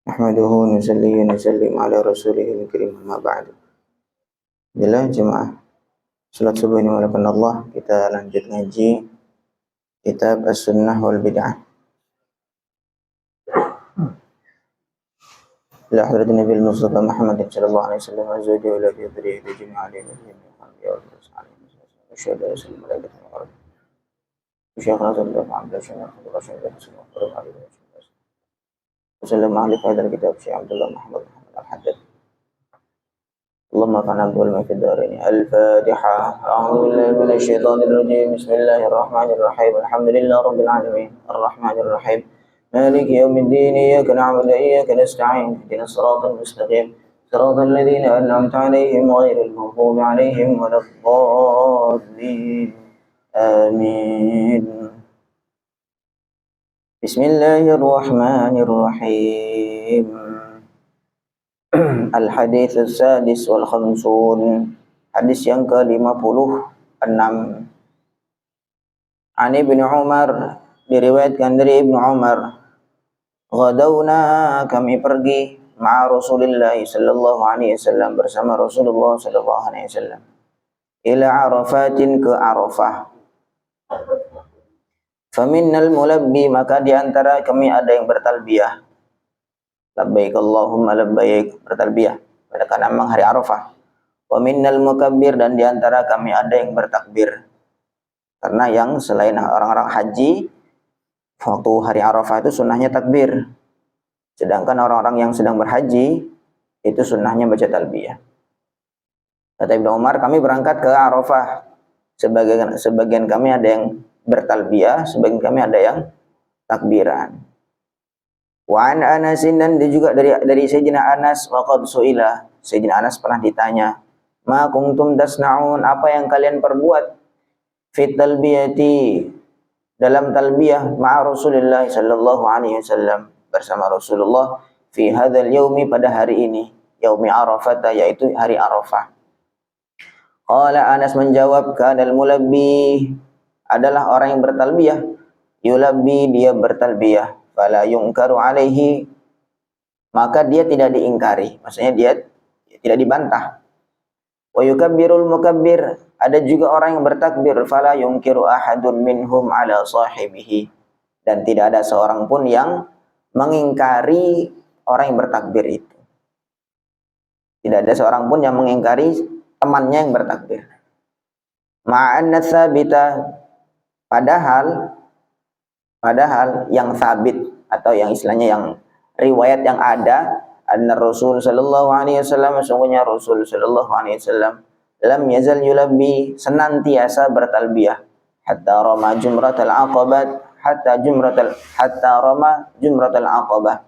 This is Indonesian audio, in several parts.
Ahmaduhu nusalli wa nusallim ala rasulihil karim amma ba'du. Bila jemaah salat subuh ini walaupun Allah, kita lanjut ngaji kitab As-Sunnah wal Bid'ah. Ila hadrat Nabi Mustafa Muhammad sallallahu alaihi wasallam wa zawji wa lati yadrihi jami'a alaihi wa sallam. Asyhadu an la ilaha illallah. Syekh Rasulullah Muhammad sallallahu alaihi wasallam. وسلم على هذا الكتاب شيخ عبد الله محمد الحدث. اللهم انفعنا بالعلم في الدارين. الفاتحة. أعوذ بالله من الشيطان الرجيم. بسم الله الرحمن الرحيم. الحمد لله رب العالمين الرحمن الرحيم مالك يوم الدين. إياك نعبد وإياك نستعين. اهدنا الصراط المستقيم صراط الذين أنعمت عليهم غير المغضوب عليهم ولا الضالين. آمين. Bismillahirrahmanirrahim. Al-hadits as-sadis wal khamsun. Hadis yang ke-56. An Ibnu Umar, diriwayatkan dari Ibnu Umar. Ghadawna, kami pergi ma'a Rasulillah sallallahu alaihi wasallam, bersama Rasulullah sallallahu alaihi wasallam, ila Arafatin, ke Arafah. Faminnal mulabbi, maka di antara kami ada yang bertalbiyah. Labbaik Allahumma labbaik, bertalbiyah pada memang hari Arafah. Wa minnal mukabbir, dan di antara kami ada yang bertakbir. Karena yang selain orang-orang haji, waktu hari Arafah itu sunnahnya takbir. Sedangkan orang-orang yang sedang berhaji, itu sunnahnya baca talbiyah. Kata Ibnu Umar, kami berangkat ke Arafah. Sebagian kami ada yang bertalbiyah, sebagian kami ada yang takbiran. Wa an Anas, dan juga dari Sayyidina Anas, waqad su'ila, Sayyidina Anas pernah ditanya, ma kuntum tasna'un, apa yang kalian perbuat, fit talbiyati, dalam talbiyah, ma'a Rasulullah sallallahu alaihi wasallam, bersama Rasulullah, fi hadzal yaumi, pada hari ini, yaumi Arafah, yaitu hari Arafah. Qala, Anas menjawab, kanal mulabbi, adalah orang yang bertalbiyah, yulabbi, dia bertalbiyah, fala yungkaru alaihi, maka dia tidak diingkari, maksudnya dia tidak dibantah. Wa yukabbirul mukabbir, ada juga orang yang bertakbir, fala yungkiru ahadun minhum ala sahibihi, dan tidak ada seorang pun yang mengingkari orang yang bertakbir itu. Tidak ada seorang pun yang mengingkari temannya yang bertakbir. Ma'anna tsabita, Padahal yang sabit, atau yang istilahnya yang riwayat yang ada, anna Rasul sallallahu alaihi wasallam, sesungguhnya Rasul sallallahu alaihi wasallam, lam yazal yulabbi, senantiasa bertalbiyah, hatta rama jumratal aqabah, hatta rama jumratal aqabah,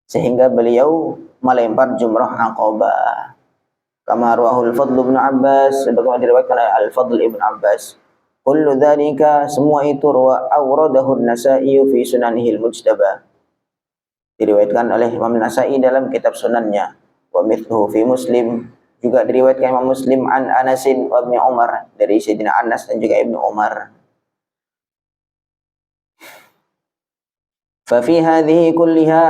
sehingga beliau melempar jumrah aqabah. Kama rawahul Fadl bin Abbas, sebagaimana diriwayatkan oleh Al-Fadl ibn Abbas. Kullu dzalika, semua itu awradahu an-Nasa'i fi sunanihil mujtaba, diriwayatkan oleh Imam Nasa'i dalam kitab sunannya. Wa mithluhu fi Muslim, juga diriwayatkan Imam Muslim an Anasin wa Ibnu Umar, dari Sayyidina Anas dan juga Ibnu Umar. Fa fi hadhihi kulliha,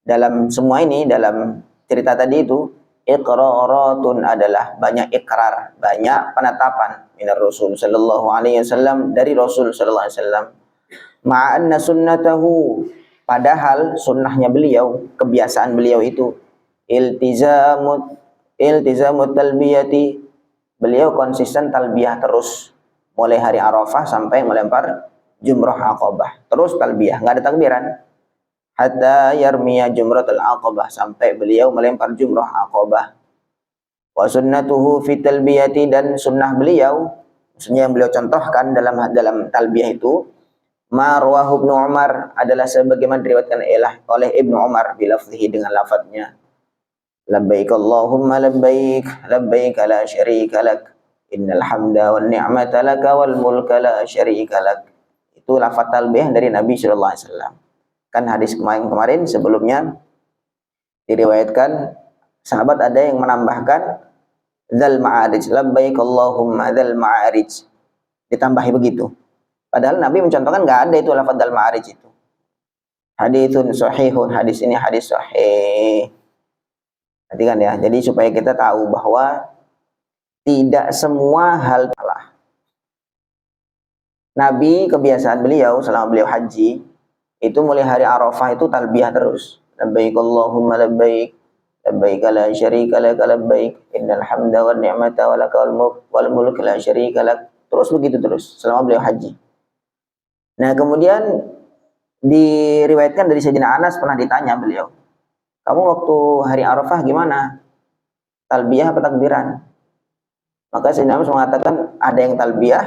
dalam semua ini, dalam cerita tadi itu, iqraratun, adalah banyak ikrar, banyak penetapan, minar Rasul sallallahu alaihi wasallam, dari Rasul sallallahu alaihi wasallam, ma'anna sunnatahu, padahal sunnahnya beliau, kebiasaan beliau itu, iltizamut talbiyati, beliau konsisten talbiyah terus, mulai hari Arafah sampai melempar jumrah aqabah, terus talbiyah, enggak ada takbiran. Hatta yarmiya jumratul aqabah, sampai beliau melempar jumrah aqabah. Wa sunnatuhu fi talbiyati, dan sunnah beliau, maksudnya yang beliau contohkan dalam talbiyah itu, ma rawahu Ibnu Umar, adalah sebagaimana diriwayatkan oleh Ibnu Umar, bilafzihi, dengan lafadznya, labbaik Allahumma labbaik, labbaik la syarika lak, innal hamda wan ni'mata laka wal mulka la syarika lak. Itu lafadz talbiyah dari Nabi sallallahu alaihi wasallam. Kan hadis kemarin sebelumnya diriwayatkan sahabat ada yang menambahkan dzal ma'arij, labbaik Allahumma dzal ma'arij, ditambahi begitu. Padahal Nabi mencontohkan nggak ada itu lafadzul ma'arij itu. Haditsun sahihun, hadis ini hadis sahih. Nanti kan ya, jadi supaya kita tahu bahwa tidak semua hal salah. Nabi kebiasaan beliau selama beliau haji itu mulai hari Arafah itu talbiyah terus. Labbaik Allahumma labbaik, labbaik la syarika lak labbaik, innal hamda wan ni'mata wa lakal mulk la syarika lak. Terus begitu terus selama beliau haji. Nah, kemudian diriwayatkan dari Sayyidina Anas pernah ditanya beliau, kamu waktu hari Arafah gimana? Talbiyah apa takbiran? Maka Sayyidina Anas mengatakan ada yang talbiyah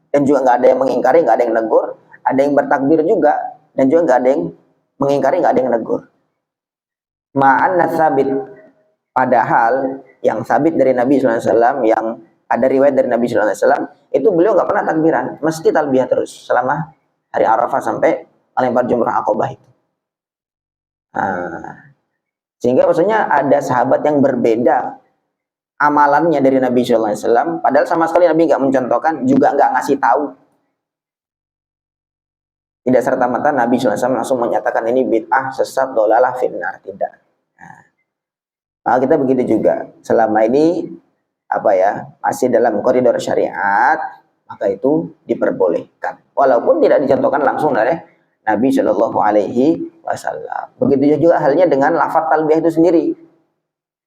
dan juga nggak ada yang mengingkari, nggak ada yang negur, ada yang bertakbir juga dan juga nggak ada yang mengingkari, nggak ada yang negur. Ma'anna sabit, padahal yang sabit dari Nabi SAW, yang ada riwayat dari Nabi SAW, itu beliau nggak pernah takbiran, mesti talbiyah terus selama hari Arafah sampai melempar jumrah Aqabah itu. Nah, sehingga maksudnya ada sahabat yang berbeda amalannya dari Nabi SAW, padahal sama sekali Nabi nggak mencontohkan, juga nggak ngasih tahu. Tidak serta-merta Nabi SAW langsung menyatakan ini bid'ah, sesat, dolalah, finnar, tidak. Nah, kita begitu juga. Selama ini masih dalam koridor syariat, maka itu diperbolehkan. Walaupun tidak dicontohkan langsung oleh Nabi Shallallahu Alaihi Wasallam. Begitu juga halnya dengan lafaz talbiyah itu sendiri.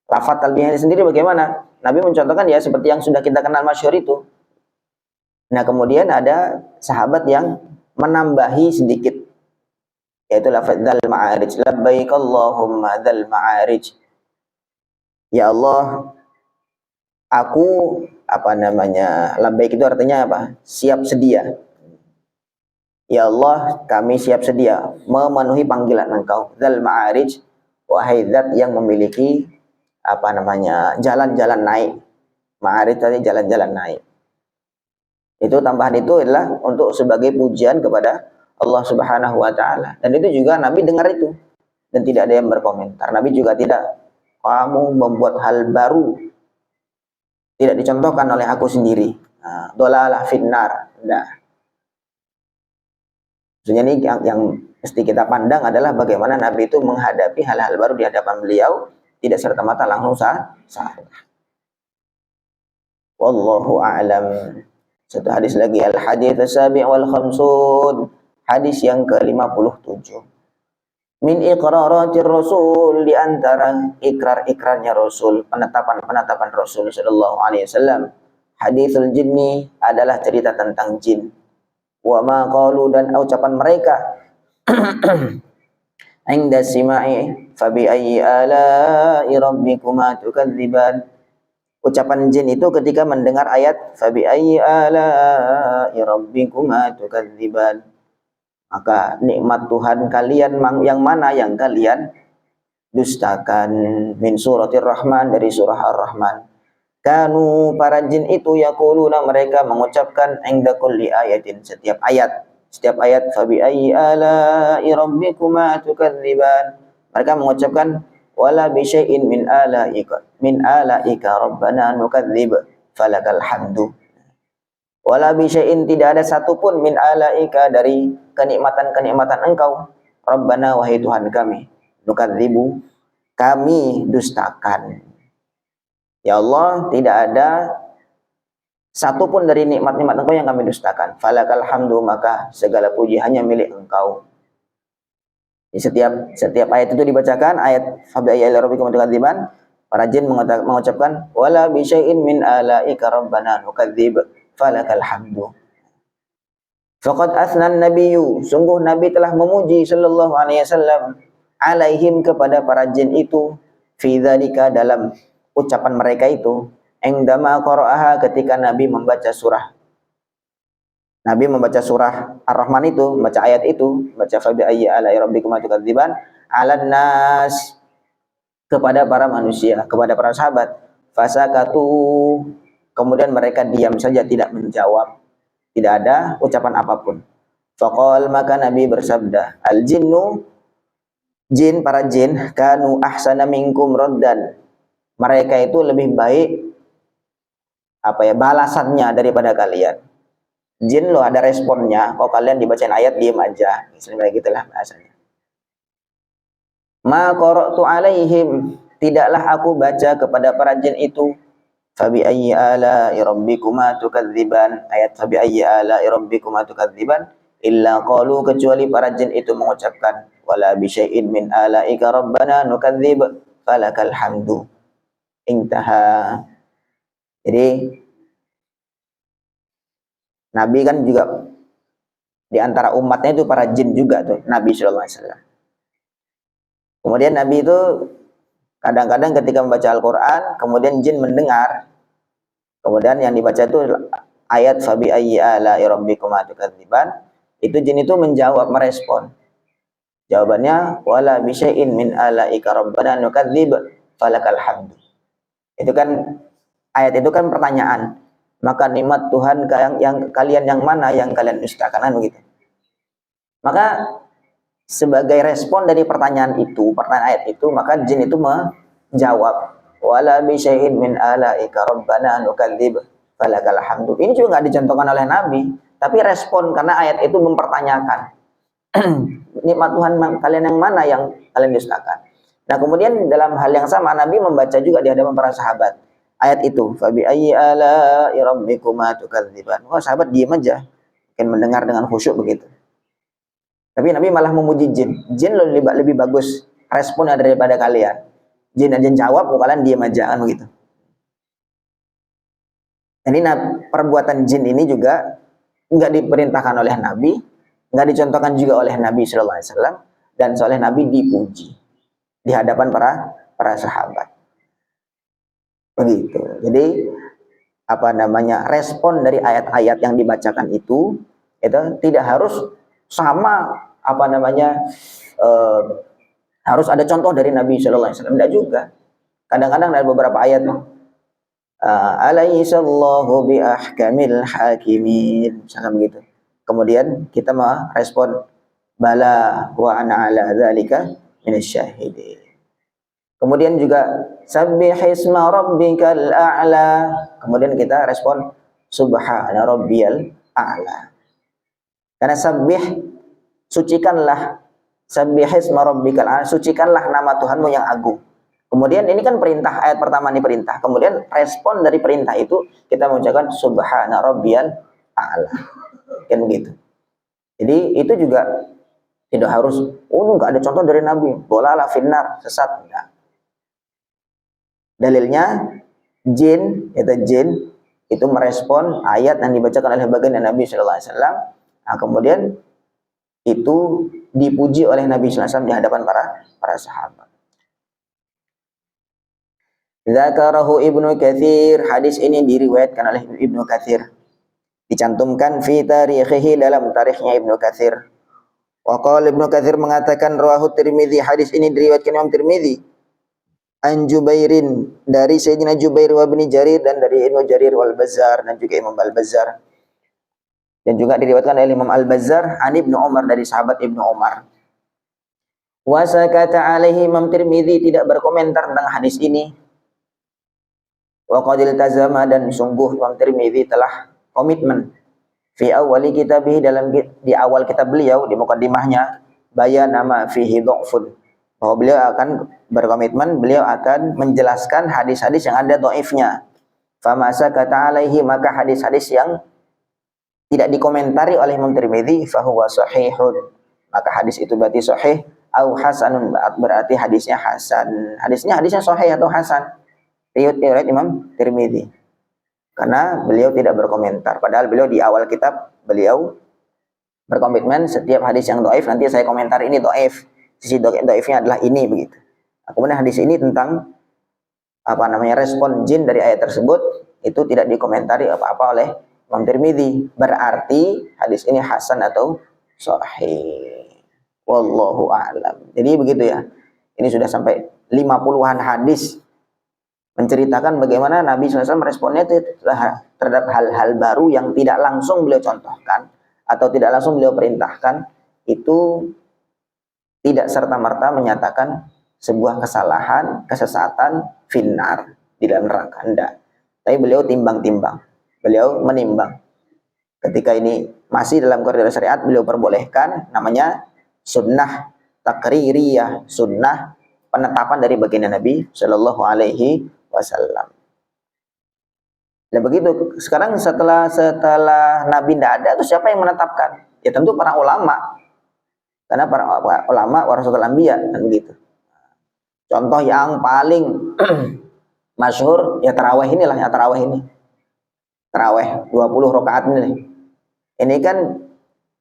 Lafaz talbiyah itu sendiri bagaimana? Nabi mencontohkan ya seperti yang sudah kita kenal masyhur itu. Nah, kemudian ada sahabat yang menambahi sedikit, yaitu lafaz dzal ma'arij, labbaik Allahumma dzal ma'arij. Ya Allah, aku labbaik itu artinya apa? Siap sedia. Ya Allah, kami siap sedia memenuhi panggilan Engkau. Dzal ma'arij, wahai zat yang memiliki jalan-jalan naik. Ma'arij tadi jalan-jalan naik. Itu tambahan itu adalah untuk sebagai pujian kepada Allah Subhanahu wa taala. Dan itu juga Nabi dengar itu dan tidak ada yang berkomentar. Nabi juga tidak, kamu membuat hal baru, tidak dicontohkan oleh aku sendiri. Dolalah finnar. Nah, maksudnya ini yang mesti kita pandang adalah bagaimana Nabi itu menghadapi hal-hal baru di hadapan beliau, tidak serta-merta langsung salah. Wallahu a'lam. Satu hadis lagi, al-hadits as-sabi' wal khamsun, hadis yang ke-57. Min iqraratir Rasul, di antara ikrar-ikrarnya Rasul, penetapan-penetapan Rasul sallallahu alaihi wasallam. Haditsul jinni adalah cerita tentang jin. Wa ma qalu, dan ucapan mereka inda sima'i fa bi ayyi ala'i rabbikuma tukadziban. Ucapan jin itu ketika mendengar ayat fa bi ayyi ala'i rabbikuma tukadziban, maka nikmat Tuhan kalian yang mana yang kalian dustakan. Min suratir Rahman, dari surah Ar-Rahman. Kanu, para jin itu, yaquluna, mereka mengucapkan, inda kulli ayatin, setiap ayat fa bi ayyi ala'i rabbikuma tukadziban, mereka mengucapkan wala bi syai'in min ala'ika rabbana nukadzib falakal hamdu. Wala bi syai'in, tidak ada satupun, min ala'ika, dari kenikmatan-kenikmatan Engkau, rabbana, wahai Tuhan kami, nukadzibu, kami dustakan. Ya Allah, tidak ada satupun dari nikmat-nikmat Engkau yang kami dustakan. Falakal hamdu, maka segala puji hanya milik Engkau. Di setiap ayat itu dibacakan, ayat fa bi ayyi rabbikum tukadziban, para jin mengucapkan wala bi syai'in min ala'ika rabbana nukadzib falakal hamdu. Faqad asnan nabiyyu, sungguh Nabi telah memuji sallallahu alaihi wasallam, alaihim, kepada para jin itu, fi dzalika, dalam ucapan mereka itu, indama qara'aha, ketika Nabi membaca surah Ar-Rahman itu, membaca ayat itu, baca fa bi ayyi ala'i rabbikum tukadziban, 'alan nas, kepada para manusia, kepada para sahabat. Fasakatu, kemudian mereka diam saja, tidak menjawab, tidak ada ucapan apapun. Faqal, maka Nabi bersabda, al jinnu, jin, para jin, kanu ahsana minkum raddan, mereka itu lebih baik balasannya daripada kalian. Jin lo ada responnya, kalau kalian dibacain ayat diem aja, misalnya gitulah bahasanya. Ma qara'tu alaihim, tidaklah aku baca kepada para jin itu. Fabi ayyi ala'i rabbikuma tukadziban, ayat fabi ayyi ala'i rabbikuma tukadziban, illa qalu, kecuali para jin itu mengucapkan wala bi syai'in min ala'ika rabbana nukadzib falakal hamdu. Intaha. Jadi Nabi kan juga di antara umatnya itu para jin juga tuh, Nabi sallallahu alaihi wasallam. Kemudian Nabi itu kadang-kadang ketika membaca Al-Qur'an, kemudian jin mendengar. Kemudian yang dibaca itu ayat fabi ayyi ala'i rabbikuma tukadziban, itu jin itu menjawab, merespon. Jawabannya wala bi syai'in min ala'ika rabbana nukadzib falakal hamdu. Itu kan ayat itu kan pertanyaan. Maka nikmat Tuhan yang kalian yang mana yang kalian dustakan, kan begitu. Maka sebagai respon dari pertanyaan ayat itu, maka jin itu menjawab wala bi syai'in min ala'ika rabbana nukadzib falakal hamdu. Ini juga nggak dicontohkan oleh Nabi, tapi respon karena ayat itu mempertanyakan nikmat Tuhan kalian yang mana yang kalian dustakan. Nah, kemudian dalam hal yang sama Nabi membaca juga di hadapan para sahabat ayat itu, fabi ayyi ala'i rabbikuma tukadziban. Wah, sahabat diam aja, mungkin mendengar dengan khusyuk begitu. Tapi Nabi malah memuji jin. Jin lebih bagus responnya daripada kalian. Jin aja jawab, kalian diam aja, kan begitu. Jadi perbuatan jin ini juga nggak diperintahkan oleh Nabi, nggak dicontohkan juga oleh Nabi Sallallahu Alaihi Wasallam, dan oleh Nabi dipuji di hadapan para sahabat. Begitu. Jadi respon dari ayat-ayat yang dibacakan itu tidak harus sama harus ada contoh dari Nabi Sallallahu Alaihi Wasallam, tidak juga. Kadang-kadang ada beberapa ayat alaihissallahu bi ahkamil hakimin, misalkan begitu. Kemudian kita merespon bala wa ana ala dzalika minasyahidin. Kemudian juga sabbihisma rabbikal a'la. Kemudian kita respon subhana rabbiyal a'la. Karena sucikanlah, sabbihisma rabbikal a'la, sucikanlah nama Tuhanmu yang agung. Kemudian ini kan perintah, ayat pertama ini perintah. Kemudian respon dari perintah itu kita mengucapkan subhana rabbiyal a'la. Kan begitu. Jadi itu juga tidak harus enggak ada contoh dari Nabi, bolala finnar, sesat, enggak. Dalilnya jin itu merespon ayat yang dibacakan oleh baginda Nabi sallallahu alaihi wasallam. Nah, kemudian itu dipuji oleh Nabi sallallahu alaihi wasallam di hadapan para sahabat. Zakarahu Ibnu Katsir, hadis ini diriwayatkan oleh Ibnu Katsir. Dicantumkan fi tarikhihi, dalam tarikhnya Ibnu Katsir. Wa qala Ibnu Katsir mengatakan rawahu Tirmidzi, hadis ini diriwayatkan Imam Tirmidzi. An Jubairin, dari Sayyidina Jubair wa Ibnu Jarir, dan dari Ibnu Jarir wal Bazzar, dan juga Imam Al-Bazzar. Dan juga diriwayatkan oleh Imam Al-Bazzar an Ibnu Umar, dari sahabat Ibnu Umar. Wa sakata alaihi, Imam Tirmidzi tidak berkomentar tentang hadis ini. Wa qadil tazama, dan sungguh Imam Tirmidzi telah komitmen fi awali kitabih, di awal kitab beliau, di mukaddimahnya, bayan nama fihi dha'fun, bahwa beliau akan berkomitmen, beliau akan menjelaskan hadis-hadis yang ada dhaifnya. Famasa kata alaihi, maka hadis-hadis yang tidak dikomentari oleh Imam Tirmidzi fahuwa sahihun, maka hadis itu berarti sahih, au hasanun, berarti hadisnya hasan. Hadisnya sahih atau hasan, riwayat Imam Tirmidzi. Karena beliau tidak berkomentar, padahal beliau di awal kitab beliau berkomitmen setiap hadis yang dhaif nanti saya komentar ini dhaif. Sisi dhaifnya adalah ini, begitu. Nah, kemudian hadis ini tentang respon jin dari ayat tersebut itu tidak dikomentari apa-apa oleh Imam Tirmidzi. Berarti hadis ini hasan atau sahih. Wallahu a'lam. Jadi begitu ya. Ini sudah sampai 50-an hadis menceritakan bagaimana Nabi SAW meresponnya terhadap hal-hal baru yang tidak langsung beliau contohkan atau tidak langsung beliau perintahkan. Itu tidak serta-merta menyatakan sebuah kesalahan, kesesatan, finnar, di dalam neraka. Enggak. Tapi beliau timbang-timbang. Beliau menimbang. Ketika ini masih dalam koridor syariat, beliau perbolehkan, namanya sunnah takririyah, sunnah penetapan dari baginda Nabi Shallallahu Alaihi Wasallam. Dan begitu sekarang setelah Nabi tidak ada, itu siapa yang menetapkan? Ya tentu para ulama, karena para ulama warasatul anbiya, kan begitu. Contoh yang paling masyhur ya tarawih inilah, ya tarawih ini. Tarawih 20 rakaat ini. Ini kan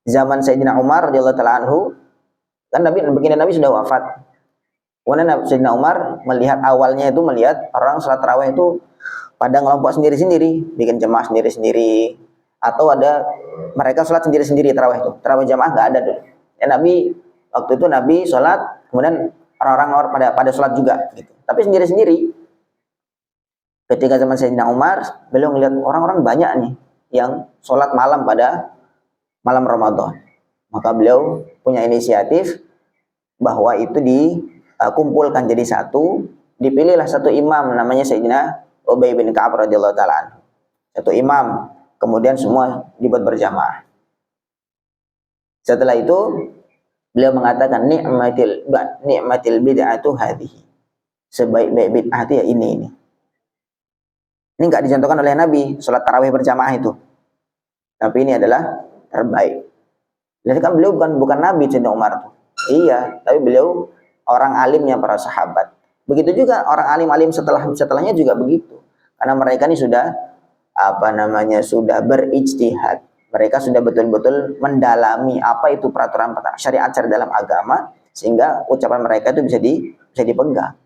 zaman Sayyidina Umar radhiyallahu ta'ala anhu, kan baginda Nabi sudah wafat. Kemudian Sayyidina Umar melihat awalnya itu melihat orang salat tarawih itu pada ngelompok sendiri-sendiri, bikin jemaah sendiri-sendiri, atau ada mereka salat sendiri-sendiri tarawih itu. Tarawih jamaah nggak ada dulu. Ya Nabi waktu itu Nabi salat, kemudian orang-orang pada salat juga gitu. Tapi sendiri-sendiri. Ketika zaman Sayyidina Umar, beliau melihat orang-orang banyak nih yang sholat malam pada malam Ramadan. Maka beliau punya inisiatif bahwa itu dikumpulkan jadi satu, dipilihlah satu imam namanya Sayyidina Ubay bin Ka'ab radhiyallahu ta'ala anhu. Satu imam, kemudian semua dibuat berjamaah. Setelah itu beliau mengatakan ni'matil bid'atu hadhihi. Sebaik-baik bid'ah itu ya ini. Ini enggak dicontohkan oleh Nabi, sholat tarawih berjamaah itu. Tapi ini adalah terbaik. Jadi kan beliau bukan Nabi Sayyidina Umar tuh. Iya, tapi beliau orang alimnya para sahabat. Begitu juga orang alim-alim setelahnya juga begitu. Karena mereka ini sudah sudah berijtihad. Mereka sudah betul-betul mendalami apa itu peraturan syariat dalam agama, sehingga ucapan mereka itu bisa dipegang.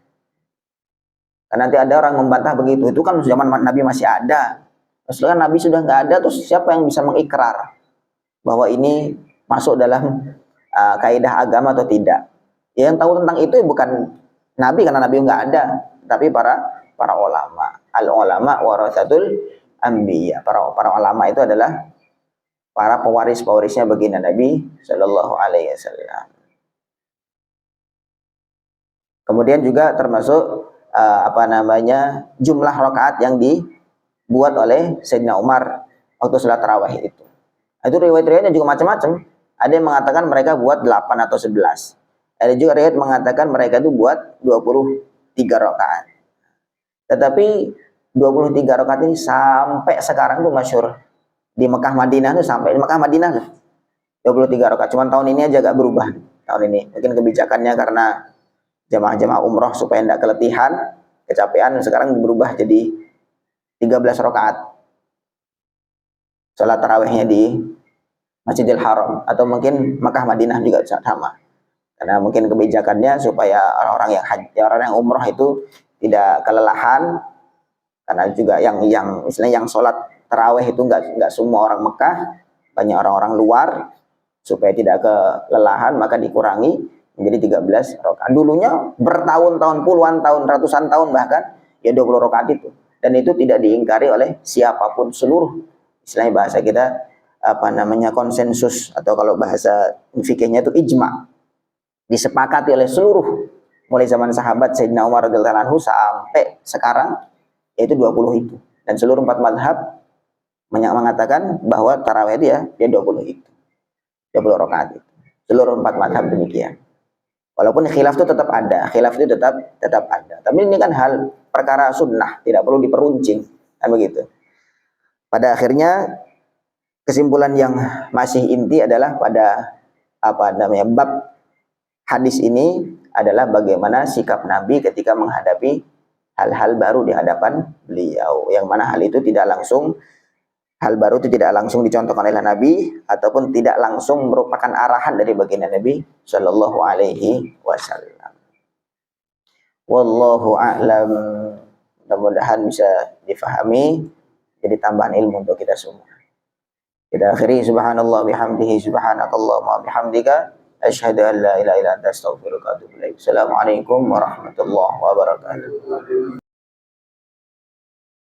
Karena nanti ada orang membantah begitu, itu kan zaman Nabi masih ada. Setelah Nabi sudah nggak ada, terus siapa yang bisa mengikrar bahwa ini masuk dalam kaidah agama atau tidak? Yang tahu tentang itu bukan Nabi, karena Nabi nggak ada, tapi para ulama. Al ulama warasatul anbiya. Para ulama itu adalah para pewarisnya baginda Nabi Shallallahu Alaihi Wasallam. Kemudian juga termasuk jumlah rakaat yang dibuat oleh Sayyidina Umar waktu salat tarawih itu. Itu riwayat-riwayatnya juga macam-macam. Ada yang mengatakan mereka buat 8 atau 11. Ada juga riwayat mengatakan mereka itu buat 23 rakaat. Tetapi 23 rakaat ini sampai sekarang tuh masyhur. Di Mekah Madinah tuh sampai di Mekah Madinah tuh 23 rakaat. Cuman tahun ini aja agak berubah. Tahun ini mungkin kebijakannya karena jemaah-jemaah umroh supaya tidak keletihan, kecapean, sekarang berubah jadi 13 rakaat. Salat tarawihnya di Masjidil Haram atau mungkin Makkah Madinah juga sama. Karena mungkin kebijakannya supaya orang-orang yang umroh itu tidak kelelahan, karena juga yang sholat tarawih itu nggak semua orang Mekah, banyak orang-orang luar, supaya tidak kelelahan maka dikurangi menjadi 13 rakaat. Dulunya bertahun-tahun, puluhan tahun, ratusan tahun bahkan ya 20 rakaat itu. Dan itu tidak diingkari oleh siapapun, seluruh istilahnya bahasa kita konsensus, atau kalau bahasa fikihnya itu ijma. Disepakati oleh seluruh, mulai zaman sahabat Sayyidina Umar radhiyallahu anhu sampai sekarang, yaitu 20 itu. Dan seluruh 4 mazhab mengatakan bahwa tarawih itu ya 20 itu. 20 rakaat itu. Seluruh 4 mazhab demikian. Walaupun khilaf itu tetap ada, tetap ada. Tapi ini kan hal perkara sunnah, tidak perlu diperuncing, kan begitu. Pada akhirnya kesimpulan yang masih inti adalah pada bab hadis ini adalah bagaimana sikap Nabi ketika menghadapi hal-hal baru di hadapan beliau, yang mana hal baru itu tidak langsung dicontohkan oleh Nabi ataupun tidak langsung merupakan arahan dari baginda Nabi Shallallahu Alaihi Wasallam. Wallahu a'lam. Mudah-mudahan bisa difahami, jadi tambahan ilmu untuk kita semua. Kita akhiri subhanallah bihamdihi subhanakallahumma bihamdika asyhadu an la ilaha illa anta astaghfiruka wa atubu ilaik. Assalamualaikum warahmatullahi wabarakatuh.